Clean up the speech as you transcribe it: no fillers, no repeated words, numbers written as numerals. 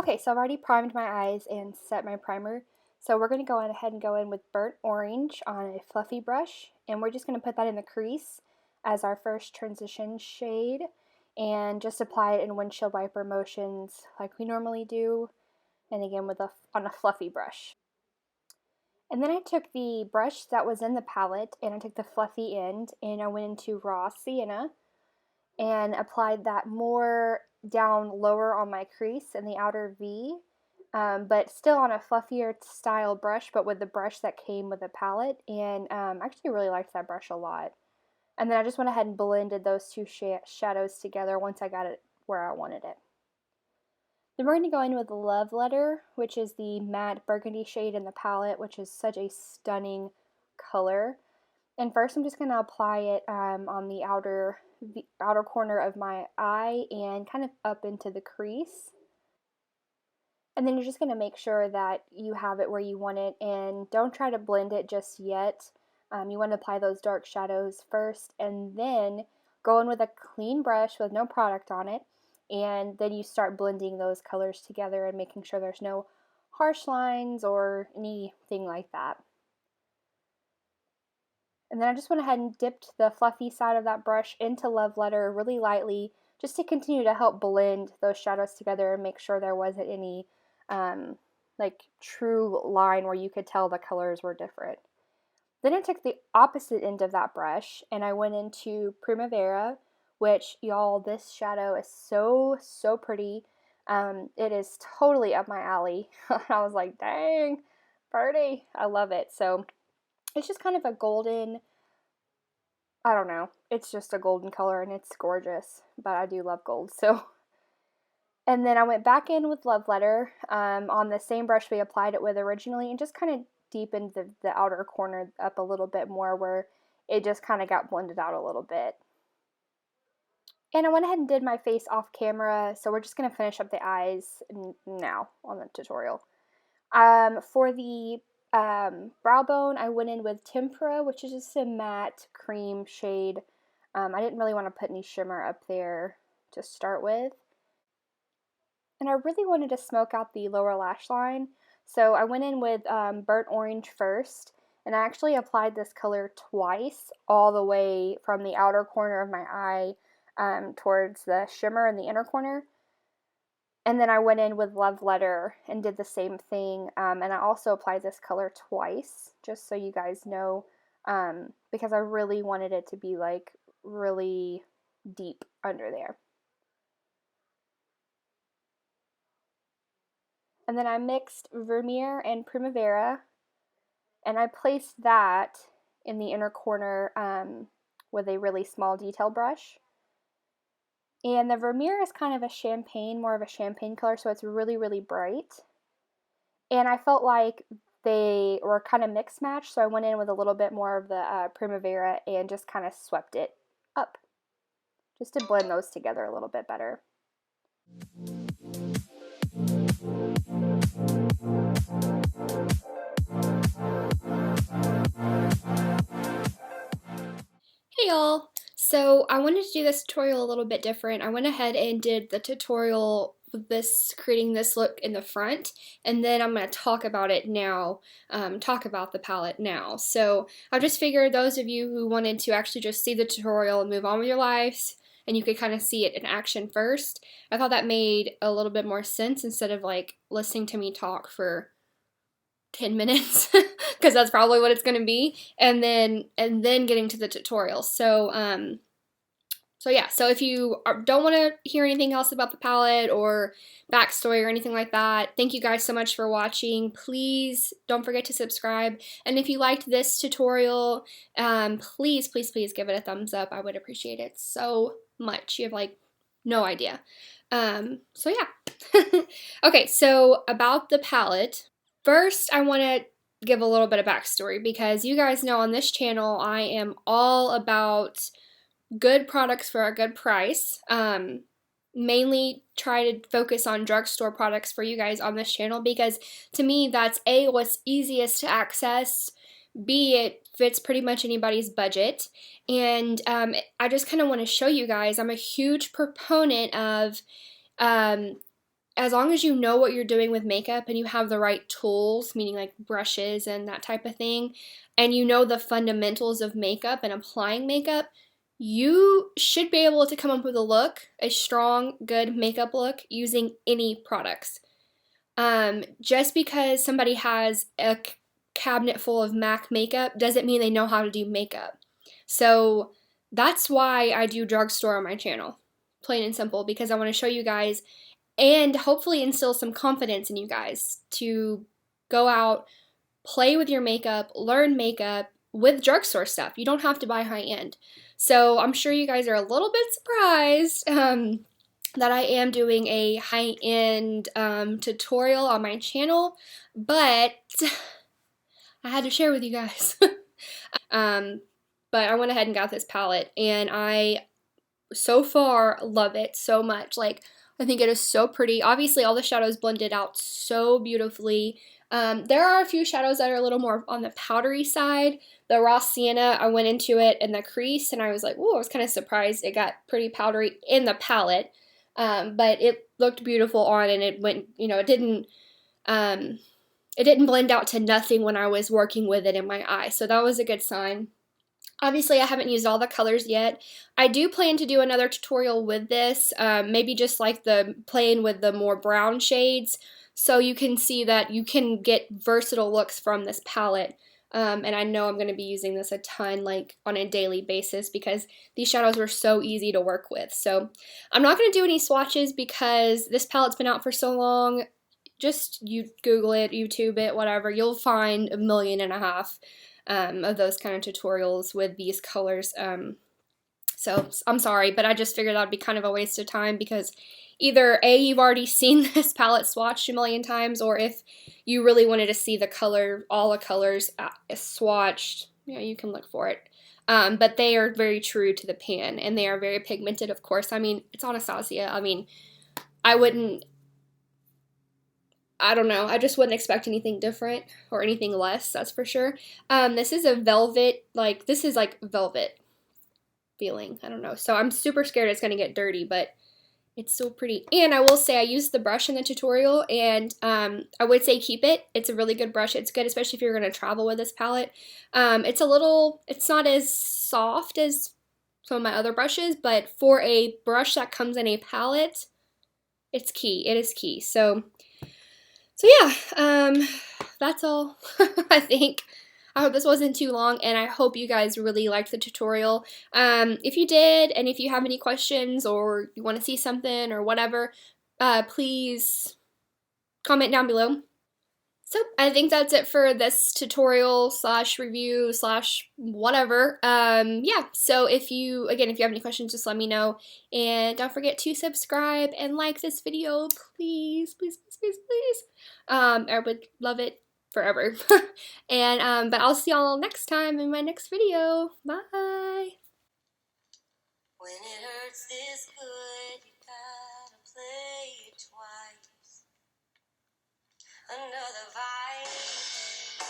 Okay, so I've already primed my eyes and set my primer. So we're going to go ahead and go in with burnt orange on a fluffy brush, and we're just going to put that in the crease as our first transition shade and just apply it in windshield wiper motions like we normally do, and again on a fluffy brush. And then I took the brush that was in the palette and I took the fluffy end and I went into raw sienna and applied that more down lower on my crease in the outer V, but still on a fluffier style brush, but with the brush that came with the palette, and I actually really liked that brush a lot. And then I just went ahead and blended those two shadows together once I got it where I wanted it. Then we're going to go in with Love Letter, which is the matte burgundy shade in the palette, which is such a stunning color. And first I'm just going to apply it on the outer corner of my eye and kind of up into the crease. And then you're just going to make sure that you have it where you want it, and don't try to blend it just yet. You want to apply those dark shadows first and then go in with a clean brush with no product on it, and then you start blending those colors together and making sure there's no harsh lines or anything like that. And then I just went ahead and dipped the fluffy side of that brush into Love Letter really lightly, just to continue to help blend those shadows together and make sure there wasn't any like true line where you could tell the colors were different. Then I took the opposite end of that brush and I went into Primavera, which, y'all, this shadow is so pretty. It is totally up my alley. I was like, dang, pretty. I love it. So it's just kind of a golden, I don't know, it's just a golden color and it's gorgeous, but I do love gold. So, and then I went back in with Love Letter on the same brush we applied it with originally, and just kind of deepened the outer corner up a little bit more where it just kind of got blended out a little bit. And I went ahead and did my face off camera, so we're just going to finish up the eyes now on the tutorial. For the brow bone, I went in with Tempera, which is just a matte cream shade. I didn't really want to put any shimmer up there to start with. And I really wanted to smoke out the lower lash line, so I went in with burnt orange first, and I actually applied this color twice, all the way from the outer corner of my eye towards the shimmer in the inner corner. And then I went in with Love Letter and did the same thing, and I also applied this color twice, just so you guys know, because I really wanted it to be like really deep under there. And then I mixed Vermeer and Primavera, and I placed that in the inner corner with a really small detail brush. And the Vermeer is kind of a champagne, more of a champagne color, so it's really bright. And I felt like they were kind of mix match, so I went in with a little bit more of the Primavera and just kind of swept it up, just to blend those together a little bit better. Hey y'all! So I wanted to do this tutorial a little bit different. I went ahead and did the tutorial with creating this look in the front, and then I'm going to talk about it now, talk about the palette now. So I just figured those of you who wanted to actually just see the tutorial and move on with your lives, and you could kind of see it in action first, I thought that made a little bit more sense instead of like listening to me talk for 10 minutes because that's probably what it's going to be, and then getting to the tutorial. So so if you don't want to hear anything else about the palette or backstory or anything like that, thank you guys so much for watching. Please don't forget to subscribe, and if you liked this tutorial, please give it a thumbs up. I would appreciate it so much. You have like no idea. So yeah. Okay, so about the palette. First, I want to give a little bit of backstory, because you guys know on this channel I am all about good products for a good price. Mainly try to focus on drugstore products for you guys on this channel, because to me that's A, what's easiest to access, B, it fits pretty much anybody's budget, and I just kind of want to show you guys I'm a huge proponent of as long as you know what you're doing with makeup and you have the right tools, meaning like brushes and that type of thing, and you know the fundamentals of makeup and applying makeup, you should be able to come up with a look, a strong, good makeup look using any products. Just because somebody has a cabinet full of MAC makeup doesn't mean they know how to do makeup. So that's why I do drugstore on my channel, plain and simple, because I want to show you guys and hopefully instill some confidence in you guys to go out, play with your makeup, learn makeup with drugstore stuff. You don't have to buy high end. So I'm sure you guys are a little bit surprised that I am doing a high end tutorial on my channel, but I had to share with you guys. But I went ahead and got this palette, and I so far love it so much. Like, I think it is so pretty. Obviously, all the shadows blended out so beautifully. There are a few shadows that are a little more on the powdery side. The raw sienna, I went into it in the crease, and I was like, "Ooh!" I was kind of surprised it got pretty powdery in the palette. But it looked beautiful on, and it went, you know, it didn't blend out to nothing when I was working with it in my eye. So that was a good sign. Obviously, I haven't used all the colors yet. I do plan to do another tutorial with this, maybe just like the playing with the more brown shades, so you can see that you can get versatile looks from this palette. And I know I'm going to be using this a ton, like on a daily basis, because these shadows were so easy to work with. So I'm not going to do any swatches because this palette's been out for so long. Just you Google it, YouTube it, whatever. You'll find 1.5 million of those kind of tutorials with these colors. So I'm sorry, but I just figured that would be kind of a waste of time because either A, you've already seen this palette swatched 1 million times, or if you really wanted to see the color, all the colors swatched, you know, you can look for it. But they are very true to the pan, and they are very pigmented, of course. I mean, it's Anastasia. I mean, I don't know. I just wouldn't expect anything different or anything less, that's for sure. This is a velvet, like, this is like velvet feeling. I don't know. So I'm super scared it's going to get dirty, but it's so pretty. And I will say I used the brush in the tutorial, and I would say keep it. It's a really good brush. It's good, especially if you're going to travel with this palette. It's not as soft as some of my other brushes, but for a brush that comes in a palette, it's key. It is key. So yeah, that's all, I think. I hope this wasn't too long, and I hope you guys really liked the tutorial. If you did, and if you have any questions or you want to see something or whatever, please comment down below. So I think that's it for this tutorial slash review slash whatever. Yeah, so if you have any questions, just let me know. And don't forget to subscribe and like this video, please, please, please, please, please. I would love it forever. And, but I'll see y'all next time in my next video. Bye. When it hurts this good, you gotta play it twice. Another vibe.